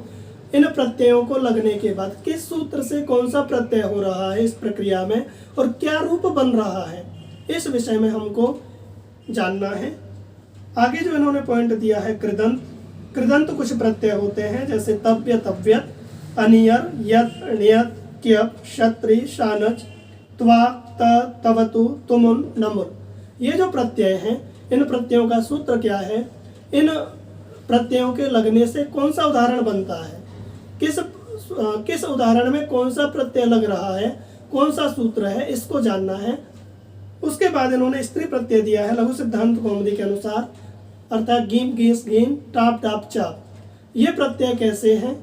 इन प्रत्ययों को लगने के बाद किस सूत्र से कौन सा प्रत्यय हो रहा है इस प्रक्रिया में और क्या रूप बन रहा है, इस विषय में हमको जानना है। आगे जो इन्होंने पॉइंट दिया है कृदंत। कृदंत कुछ प्रत्यय होते हैं जैसे तव्य, तव्यत, अनियर, यत, नियत, क्यप, क्षत्रि, शानच, त्वा, त, तवतु, तुमुन, नमुन। ये जो प्रत्यय हैं, इन प्रत्ययों का सूत्र क्या है, इन प्रत्ययों के लगने से कौन सा उदाहरण बनता है, किस उदाहरण में कौन सा प्रत्यय लग रहा है, कौन सा सूत्र है, इसको जानना है। उसके बाद इन्होंने स्त्री प्रत्यय दिया है लघु सिद्धांत कौमुदी के अनुसार, अर्थात गीम, गीस, गीन, टाप, टाप, चाप। ये प्रत्यय कैसे हैं,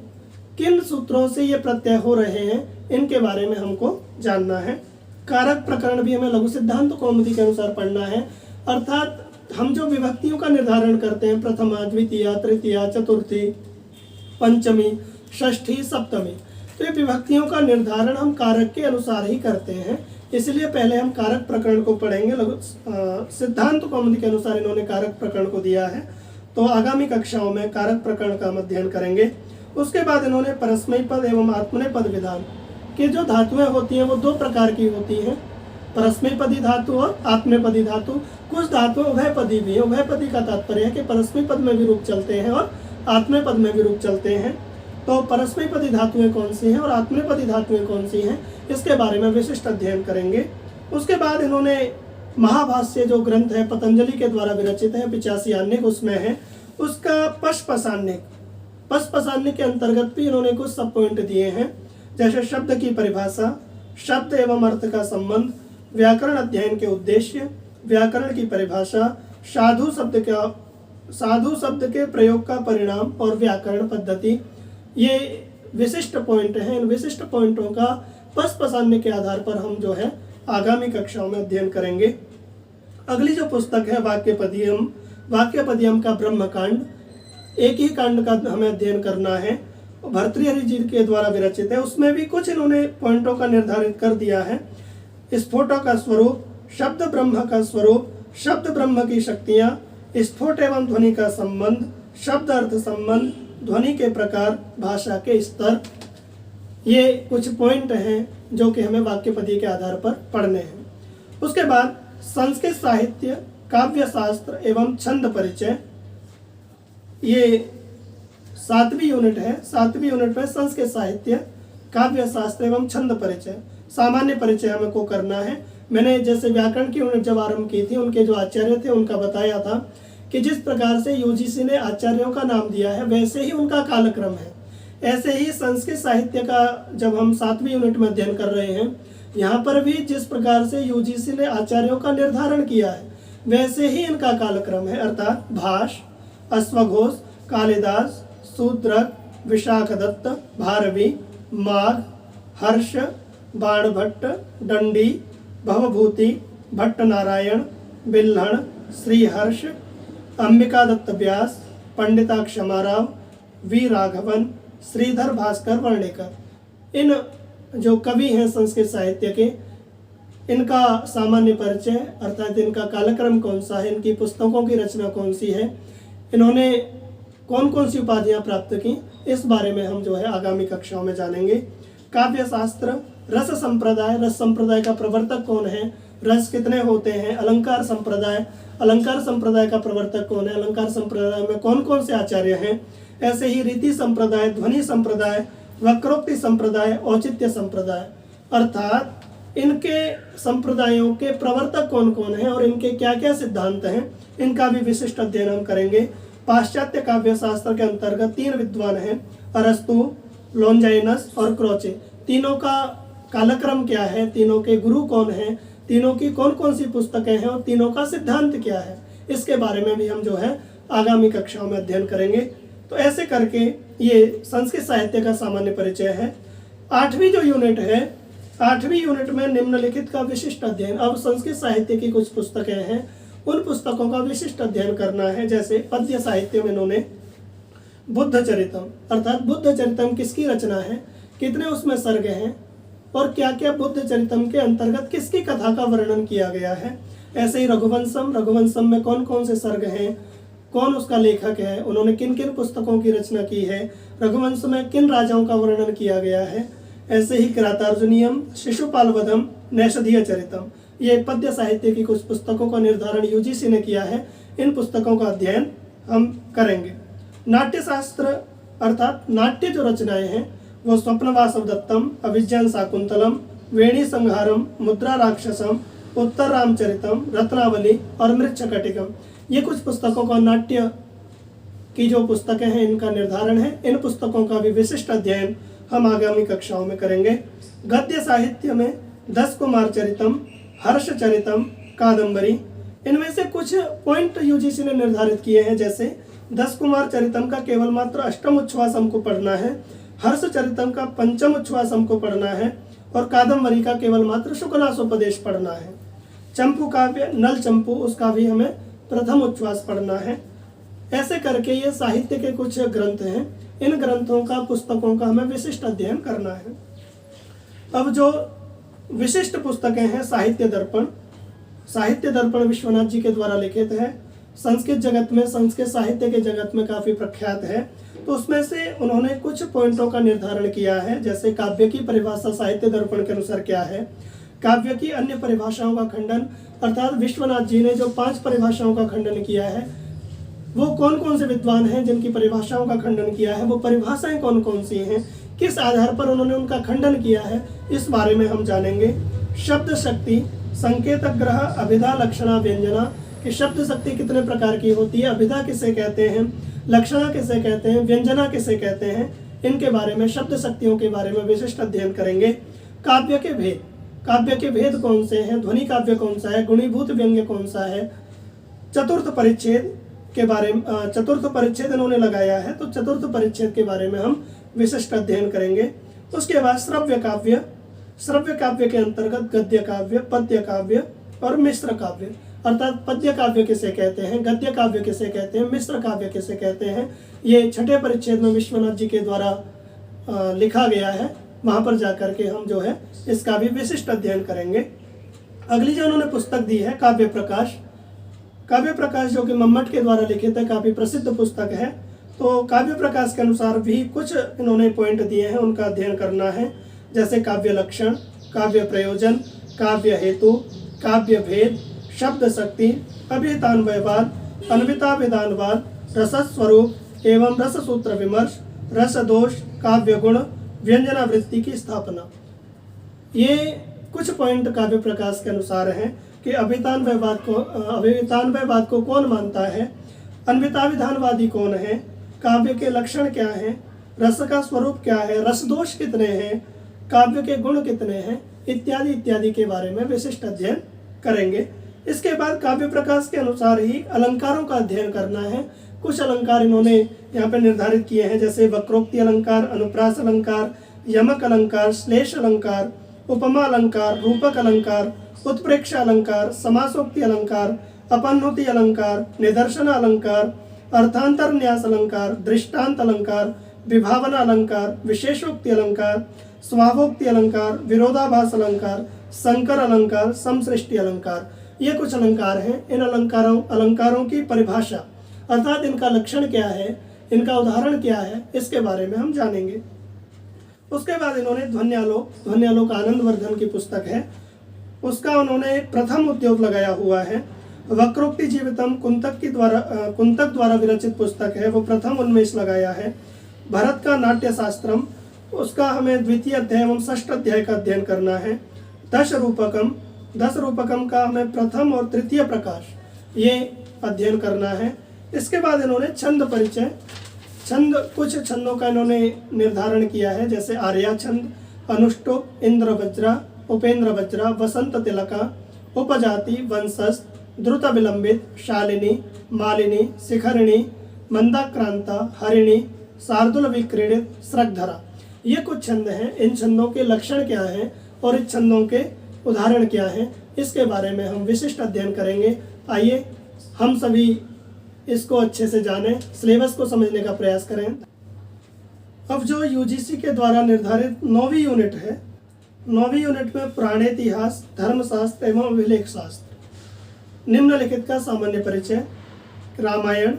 किन सूत्रों से ये प्रत्यय हो रहे हैं, इनके बारे में हमको जानना है। कारक प्रकरण भी हमें लघु सिद्धांत कौमुदी के अनुसार पढ़ना है। अर्थात हम जो विभक्तियों का निर्धारण करते हैं, प्रथमा, द्वितीया, तृतीया, चतुर्थी, पंचमी, षष्ठी, सप्तमी, तो ये विभक्तियों का निर्धारण हम कारक के अनुसार ही करते हैं। इसलिए पहले हम कारक प्रकरण को पढ़ेंगे। लघु सिद्धांत कौमुदी के अनुसार इन्होंने कारक प्रकरण को दिया है, तो आगामी कक्षाओं में कारक प्रकरण का हम अध्ययन करेंगे। उसके बाद इन्होंने परस्मयी पद एवं आत्मनेपद विधान की जो धातुएं होती हैं वो 2 प्रकार की होती हैं, परस्मैपदी धातु और आत्मनेपदी धातु। कुछ धातुएं उभयपदी भी है। उभयपदी का तात्पर्य है कि परस्मय पद में भी रूप चलते हैं और आत्मनेपद में भी रूप चलते हैं। तो परस्मैपदी धातुएं कौन सी हैं और आत्मनेपदी धातुएं कौन सी हैं, इसके बारे में विशिष्ट अध्ययन करेंगे। उसके बाद इन्होंने महाभाष्य जो ग्रंथ है पतंजलि के द्वारा विरचित है 85 आन्निक, उसमें है उसका पशपसान्निक, पशपसान्निक के अंतर्गत भी इन्होंने कुछ सब पॉइंट दिए हैं, जैसे शब्द की परिभाषा, शब्द एवं अर्थ का संबंध, व्याकरण अध्ययन के उद्देश्य, व्याकरण की परिभाषा, साधु शब्द के प्रयोग का परिणाम और व्याकरण पद्धति। ये विशिष्ट पॉइंट हैं। इन विशिष्ट पॉइंटों का पशपसान्निक के आधार पर हम जो है आगामी कक्षाओं में अध्ययन करेंगे। अगली जो पुस्तक है वाक्यपदियम, वाक्यपदियम का ब्रह्मकांड, एक ही कांड का हमें अध्ययन करना है, भर्तृहरि जी के द्वारा विरचित है। उसमें भी कुछ इन्होंने पॉइंटों का निर्धारित कर दिया है। स्फोटों का स्वरूप, शब्द ब्रह्म का स्वरूप, शब्द ब्रह्म की शक्तियाँ, स्फोट एवं ध्वनि का संबंध, शब्द अर्थ संबंध, ध्वनि के प्रकार, भाषा के स्तर। ये कुछ पॉइंट हैं जो कि हमें वाक्यपदी के आधार पर पढ़ने हैं। उसके बाद संस्कृत साहित्य, काव्य शास्त्र एवं छंद परिचय, ये 7वीं यूनिट है। 7वीं यूनिट में संस्कृत साहित्य, काव्य शास्त्र एवं छंद परिचय, सामान्य परिचय हमको करना है। मैंने जैसे व्याकरण की यूनिट जब आरंभ की थी, उनके जो आचार्य थे उनका बताया था कि जिस प्रकार से यूजीसी ने आचार्यों का नाम दिया है वैसे ही उनका कालक्रम है। ऐसे ही संस्कृत साहित्य का जब हम 7वीं यूनिट में अध्ययन कर रहे हैं, यहाँ पर भी जिस प्रकार से यूजीसी ने आचार्यों का निर्धारण किया है वैसे ही इनका कालक्रम है। अर्थात भाष, अश्वघोष, कालिदास, शूद्रक, विशाखदत्त, भारवी, माघ, हर्ष, बाणभट्ट, दंडी, भवभूति, भट्टनारायण, बिल्हण, श्रीहर्ष, अंबिका दत्त व्यास, पंडिता क्षमाराव, वी राघवन, श्रीधर भास्कर वर्णेकर। इन जो कवि हैं संस्कृत साहित्य के, इनका सामान्य परिचय अर्थात इनका कालक्रम कौन सा है, इनकी पुस्तकों की रचना कौन सी है, इन्होंने कौन कौन सी उपाधियां प्राप्त की, इस बारे में हम जो है आगामी कक्षाओं में जानेंगे। काव्य शास्त्र, रस संप्रदाय, रस संप्रदाय का प्रवर्तक कौन है, रस कितने होते हैं, अलंकार संप्रदाय, अलंकार संप्रदाय का प्रवर्तक कौन है, अलंकार संप्रदाय में कौन कौन से आचार्य हैं, ऐसे ही रीति संप्रदाय, ध्वनि संप्रदाय, वक्रोक्ति संप्रदाय, औचित्य संप्रदाय, अर्थात इनके संप्रदायों के प्रवर्तक कौन कौन हैं और इनके क्या क्या सिद्धांत हैं, इनका भी विशिष्ट अध्ययन हम करेंगे। पाश्चात्य काव्य शास्त्र के अंतर्गत 3 विद्वान हैं, अरस्तु, लॉन्जाइनस और क्रोचे। तीनों का कालक्रम क्या है, तीनों के गुरु कौन हैं, तीनों की कौन कौन सी पुस्तकें हैं और तीनों का सिद्धांत क्या है, इसके बारे में भी हम जो है आगामी कक्षाओं में अध्ययन करेंगे। तो ऐसे करके ये संस्कृत साहित्य का सामान्य परिचय है। 8वीं जो यूनिट है, 8वीं यूनिट में निम्नलिखित का विशिष्ट अध्ययन। अब संस्कृत साहित्य की कुछ पुस्तकें हैं, उन पुस्तकों का विशिष्ट अध्ययन करना है। जैसे पद्य साहित्य में इन्होंने बुद्ध चरितम, अर्थात बुद्ध चरितम किसकी रचना है, कितने उसमें सर्ग हैं और क्या क्या बुद्ध चरितम के अंतर्गत किसकी कथा का वर्णन किया गया है। ऐसे ही रघुवंशम, रघुवंशम में कौन कौन से सर्ग हैं, कौन उसका लेखक है, उन्होंने किन किन पुस्तकों की रचना की है, रघुवंश में किन राजाओं का वर्णन किया गया है। ऐसे ही किरातार्जुनीयम, शिशुपाल वधम, नैषधीय चरितम, ये पद्य साहित्य की कुछ पुस्तकों का निर्धारण यूजीसी ने किया है। इन पुस्तकों का अध्ययन हम करेंगे। नाट्य शास्त्र अर्थात नाट्य जो रचनाएं हैं वो स्वप्नवासव दत्तम, अभिज्ञान शाकुंतलम, वेणी संहारम, मुद्रा राक्षसम, उत्तर रामचरितम, रत्नावली और मृच्छकटिकम, ये कुछ पुस्तकों का नाट्य की जो पुस्तकें हैं इनका निर्धारण है। इन पुस्तकों का भी विशिष्ट अध्ययन हम आगामी कक्षाओं में करेंगे। गद्य साहित्य में 10 कुमार चरितम, हर्ष चरितम, कादंबरी, इनमें से कुछ पॉइंट यूजीसी ने निर्धारित किए हैं। जैसे 10 कुमार चरितम का केवल मात्र अष्टम उच्छ्वास हमको पढ़ना है, हर्ष चरितम का पंचम उच्छ्वास हमको पढ़ना है और कादंबरी का केवल मात्र शुकनासोपदेश पढ़ना है। चंपू काव्य, नल चंपू, उसका भी हमें प्रथम उच्छ्वास पढ़ना है। ऐसे करके ये साहित्य के कुछ ग्रंथ हैं, इन ग्रंथों का, पुस्तकों का हमें विशिष्ट अध्ययन करना है। अब जो विशिष्ट पुस्तकें हैं, साहित्य दर्पण, साहित्य दर्पण विश्वनाथ जी के द्वारा लिखित है, संस्कृत जगत में, संस्कृत साहित्य के जगत में काफी प्रख्यात है। तो उसमें से उन्होंने कुछ पॉइंटों का निर्धारण किया है। जैसे काव्य की परिभाषा साहित्य दर्पण के अनुसार क्या है, काव्य की अन्य परिभाषाओं का खंडन, अर्थात विश्वनाथ जी ने जो 5 परिभाषाओं का खंडन किया है वो कौन कौन से विद्वान हैं जिनकी परिभाषाओं का खंडन किया है, वो परिभाषाएं कौन कौन सी हैं, किस आधार पर उन्होंने उनका खंडन किया है, इस बारे में हम जानेंगे। शब्द शक्ति, संकेतक ग्रह, अभिधा, लक्षणा, व्यंजना, कि शब्द शक्ति कितने प्रकार की होती है, अभिधा किसे कहते हैं, लक्षणा किसे कहते हैं, व्यंजना किसे कहते हैं, इनके बारे में, शब्द शक्तियों के बारे में विशिष्ट अध्ययन करेंगे। काव्य के भेद, काव्य के भेद कौन से हैं, ध्वनि काव्य कौन सा है, गुणीभूत व्यंग्य कौन सा है। चतुर्थ परिच्छेद के बारे में, चतुर्थ परिच्छेद इन्होंने लगाया है, तो चतुर्थ परिच्छेद के बारे में हम विशिष्ट अध्ययन करेंगे। उसके बाद श्रव्य काव्य, श्रव्य काव्य के अंतर्गत गद्य काव्य, पद्य काव्य और मिश्र काव्य, अर्थात पद्य काव्य किसे कहते हैं, गद्य काव्य किसे कहते हैं, मिश्र काव्य किसे कहते हैं, ये छठे परिच्छेद में विश्वनाथ जी के द्वारा लिखा गया है। वहाँ पर जाकर के हम जो है इसका भी विशिष्ट अध्ययन करेंगे। अगली जो उन्होंने पुस्तक दी है काव्य प्रकाश, काव्य प्रकाश जो कि मम्मट के द्वारा लिखित है, काफी प्रसिद्ध पुस्तक है। तो काव्य प्रकाश के अनुसार भी कुछ इन्होंने पॉइंट दिए हैं, उनका अध्ययन करना है। जैसे काव्य लक्षण, काव्य प्रयोजन, काव्य हेतु, काव्य भेद, शब्द शक्ति, अभितान्वयवाद, अन्विता विधानवाद, रस स्वरूप एवं रस सूत्र विमर्श, रस दोष, काव्य गुण, व्यंजना वृत्ति की स्थापना। ये कुछ पॉइंट काव्य प्रकाश के अनुसार हैं कि अभितान्वयवाद को कौन मानता है, अन्विता विधानवादी कौन है, काव्य के लक्षण क्या हैं, रस का स्वरूप क्या है, रस दोष कितने हैं, काव्य के गुण कितने हैं, इत्यादि इत्यादि के बारे में विशिष्ट अध्ययन करेंगे। इसके बाद काव्य प्रकाश के अनुसार ही अलंकारों का अध्ययन करना है। कुछ अलंकार इन्होंने यहाँ पे निर्धारित किए हैं, जैसे वक्रोक्ति अलंकार, अनुप्रास अलंकार, यमक अलंकार, श्लेष अलंकार, उपमा अलंकार, रूपक अलंकार, उत्प्रेक्षा अलंकार, समासोक्ति अलंकार, अपन्नुति अलंकार, निदर्शन अलंकार, अर्थांतर न्यास अलंकार, दृष्टांत अलंकार, विभावना अलंकार, विशेषोक्ति अलंकार, स्वाभोक्ति अलंकार, विरोधाभास अलंकार, संकर अलंकार, समसृष्टि अलंकार। ये कुछ अलंकार हैं। इन अलंकारों की परिभाषा अर्थात इनका लक्षण क्या है, इनका उदाहरण क्या है, इसके बारे में हम जानेंगे। उसके बाद इन्होंने ध्वन्यालोक आनंदवर्धन की पुस्तक है, उसका उन्होंने प्रथम उद्योग लगाया हुआ है। वक्रोक्ति जीवितम कुंतक द्वारा विरचित पुस्तक है, वो प्रथम उन्मेष लगाया है। भरत का नाट्य शास्त्रम, उसका हमें द्वितीय अध्याय एवं षष्ठ अध्याय का अध्ययन करना है। दश रूपकम का हमें प्रथम और तृतीय प्रकाश ये अध्ययन करना है। इसके बाद इन्होंने छंद परिचय, कुछ छंदों का इन्होंने निर्धारण किया है, जैसे आर्या छंद, अनुष्टुप, इंद्र वज्रा, उपेंद्र वज्रा, वसंत तिलका, उपजाति, वंशस्थ, द्रुत विलंबित, शालिनी, मालिनी, शिखरिणी, मंदाक्रांता, हरिणी, शार्दुल विक्रीडित, श्रगधरा। ये कुछ छंद हैं। इन छंदों के लक्षण क्या हैं और इस छंदों के उदाहरण क्या हैं, इसके बारे में हम विशिष्ट अध्ययन करेंगे। आइए हम सभी इसको अच्छे से जानें, सिलेबस को समझने का प्रयास करें। अब जो यूजीसी के द्वारा निर्धारित 9वीं यूनिट है, 9वीं यूनिट में पुराणेतिहास, धर्मशास्त्र एवं अभिलेख शास्त्र। निम्नलिखित का सामान्य परिचय। रामायण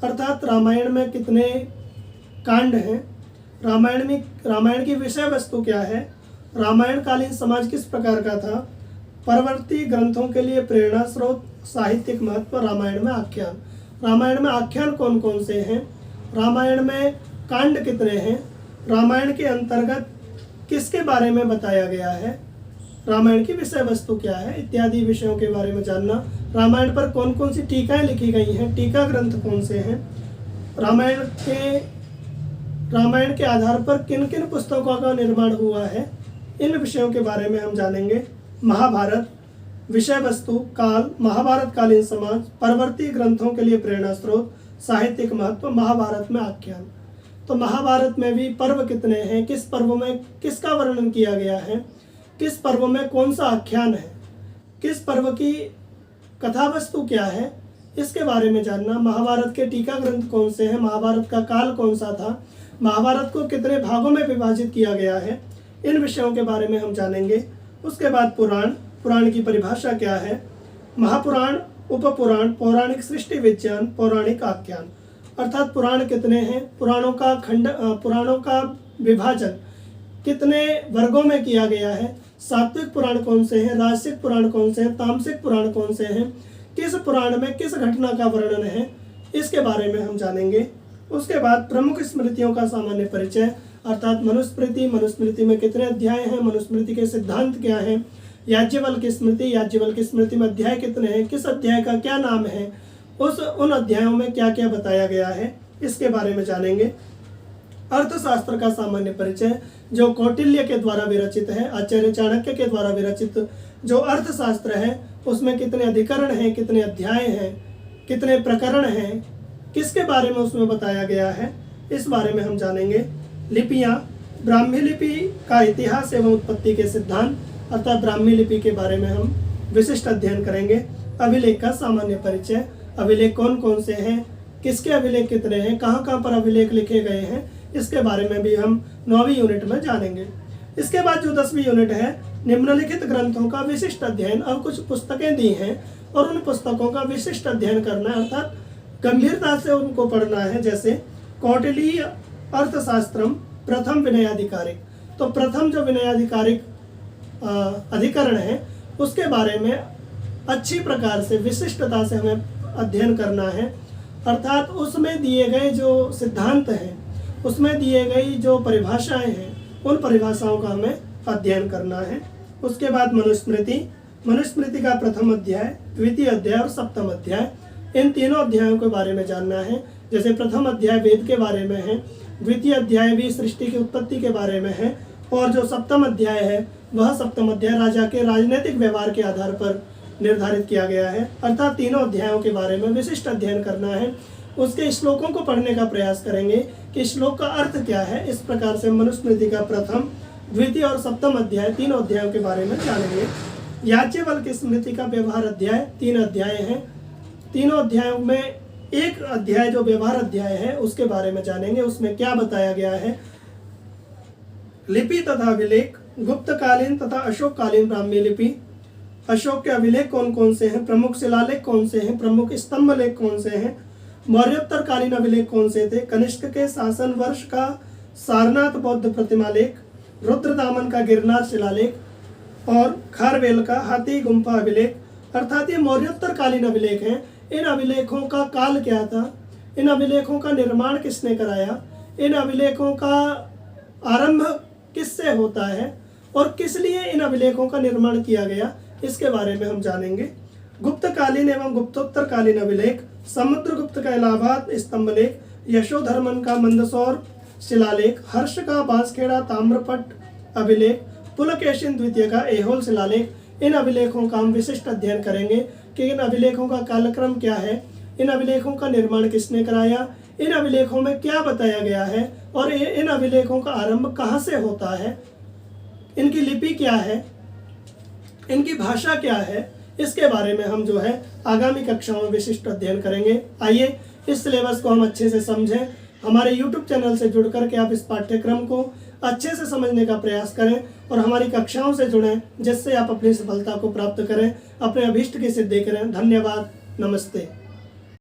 अर्थात रामायण में कितने कांड हैं, रामायण की विषय वस्तु क्या है, रामायण कालीन समाज किस प्रकार का था, परवर्ती ग्रंथों के लिए प्रेरणा स्रोत, साहित्यिक महत्व, रामायण में आख्यान। रामायण में आख्यान कौन कौन से हैं, रामायण में कांड कितने हैं, रामायण के अंतर्गत किसके बारे में बताया गया है, रामायण की विषय वस्तु क्या है, इत्यादि विषयों के बारे में जानना। रामायण पर कौन कौन सी टीकाएं लिखी गई हैं, टीका ग्रंथ कौन से हैं, रामायण के आधार पर किन किन पुस्तकों का निर्माण हुआ है, इन विषयों के बारे में हम जानेंगे। महाभारत विषय वस्तु, काल, महाभारत कालीन समाज, परवर्ती ग्रंथों के लिए प्रेरणा स्रोत, साहित्यिक महत्व, महाभारत में आख्यान। तो महाभारत में भी पर्व कितने हैं, किस पर्व में किसका वर्णन किया गया है, किस पर्व में कौन सा आख्यान है, किस पर्व की कथा वस्तु क्या है, इसके बारे में जानना। महाभारत के टीका ग्रंथ कौन से हैं, महाभारत का काल कौन सा था, महाभारत को कितने भागों में विभाजित किया गया है, इन विषयों के बारे में हम जानेंगे। उसके बाद पुराण की परिभाषा क्या है, महापुराण, उपपुराण, पौराणिक सृष्टि विज्ञान, पौराणिक आख्यान। अर्थात पुराण कितने हैं, पुराणों का विभाजन कितने वर्गों में किया गया है, सात्विक पुराण कौन से हैं, राजसिक पुराण कौन से हैं, तामसिक पुराण कौन से हैं, किस पुराण में किस घटना का वर्णन है, इसके बारे में हम जानेंगे। उसके बाद प्रमुख स्मृतियों का सामान्य परिचय, अर्थात मनुस्मृति में कितने अध्याय हैं, मनुस्मृति के सिद्धांत क्या हैं, याज्ञवल्क्य स्मृति में अध्याय कितने हैं, किस अध्याय का क्या नाम है, उन अध्यायों में क्या क्या बताया गया है, इसके बारे में जानेंगे। अर्थशास्त्र का सामान्य परिचय, जो कौटिल्य के द्वारा विरचित है, आचार्य चाणक्य के द्वारा विरचित जो अर्थशास्त्र है, उसमें कितने अधिकरण हैं, कितने अध्याय हैं, कितने प्रकरण हैं, किसके बारे में उसमें बताया गया है, इस बारे में हम जानेंगे। लिपियाँ, ब्राह्मी लिपि का इतिहास एवं उत्पत्ति के सिद्धांत, अर्थात ब्राह्मी लिपि के बारे में हम विशिष्ट अध्ययन करेंगे। अभिलेख का सामान्य परिचय, अभिलेख कौन कौन से हैं, किसके अभिलेख कितने हैं, कहाँ कहाँ पर अभिलेख लिखे गए हैं, इसके बारे में भी हम 9वीं यूनिट में जानेंगे। इसके बाद जो 10वीं यूनिट है, निम्नलिखित ग्रंथों का विशिष्ट अध्ययन। अब कुछ पुस्तकें दी हैं और उन पुस्तकों का विशिष्ट अध्ययन करना है, अर्थात गंभीरता से उनको पढ़ना है। जैसे कौटिल्य अर्थशास्त्रम प्रथम विनयाधिकारिक, तो प्रथम जो विनयाधिकारिक अधिकरण है उसके बारे में अच्छी प्रकार से विशिष्टता से हमें अध्ययन करना है, अर्थात उसमें दिए गए जो सिद्धांत हैं, उसमें दिए गई जो परिभाषाएं हैं, उन परिभाषाओं का हमें अध्ययन करना है। उसके बाद मनुस्मृति का प्रथम अध्याय, द्वितीय अध्याय और सप्तम अध्याय, इन तीनों अध्यायों के बारे में जानना है। जैसे प्रथम अध्याय वेद के बारे में है, द्वितीय अध्याय भी सृष्टि की उत्पत्ति के बारे में है, और जो सप्तम अध्याय है वह सप्तम अध्याय राजा के राजनीतिक व्यवहार के आधार पर निर्धारित किया गया है। अर्थात तीनों अध्यायों के बारे में विशिष्ट अध्ययन करना है। उसके श्लोकों को पढ़ने का प्रयास करेंगे कि श्लोक का अर्थ क्या है। इस प्रकार से मनुस्मृति का प्रथम, द्वितीय और सप्तम अध्याय, तीनों अध्यायों के बारे में जानेंगे। याज्ञवल्क्य स्मृति का व्यवहार अध्याय, 3 अध्याय हैं। तीनों अध्यायों में एक अध्याय जो व्यवहार अध्याय है उसके बारे में जानेंगे। उसमें क्या बताया गया है, लिपि तथा अभिलेख, गुप्तकालीन तथा अशोककालीन ब्राह्मी लिपि, अशोक के अभिलेख कौन कौन से हैं, प्रमुख शिलालेख कौन से हैं, प्रमुख स्तंभ लेख कौन से हैं, मौर्योत्तर कालीन अभिलेख कौन से थे, कनिष्क के शासन वर्ष का सारनाथ बौद्ध प्रतिमा लेख, रुद्रदामन का गिरनार शिलालेख और खारवेल का हाथी गुम्फा अभिलेख, अर्थात ये मौर्योत्तर कालीन अभिलेख हैं। इन अभिलेखों का काल क्या था, इन अभिलेखों का निर्माण किसने कराया, इन अभिलेखों का आरंभ किससे होता है और किस लिए इन अभिलेखों का निर्माण किया गया, इसके बारे में हम जानेंगे। गुप्तकालीन एवं गुप्तोत्तरकालीन अभिलेख, समुद्रगुप्त का इलाहाबाद स्तंभ लेख, यशोधर्मन का मंदसौर शिलालेख, हर्ष का बांसखेड़ा ताम्रपट अभिलेख, पुलकेशिन द्वितीय का ऐहोल शिलालेख। इन अभिलेखों का हम विशिष्ट अध्ययन करेंगे कि इन अभिलेखों का कालक्रम क्या है, इन अभिलेखों का निर्माण किसने कराया, इन अभिलेखों में क्या बताया गया है और इन अभिलेखों का आरंभ कहाँ से होता है, इनकी लिपि क्या है, इनकी भाषा क्या है, इसके बारे में हम जो है आगामी कक्षाओं में विशिष्ट अध्ययन करेंगे। आइए इस सिलेबस को हम अच्छे से समझें। हमारे YouTube चैनल से जुड़ करके आप इस पाठ्यक्रम को अच्छे से समझने का प्रयास करें और हमारी कक्षाओं से जुड़ें, जिससे आप अपनी सफलता को प्राप्त करें, अपने अभीष्ट की सिद्धि करें। धन्यवाद, नमस्ते।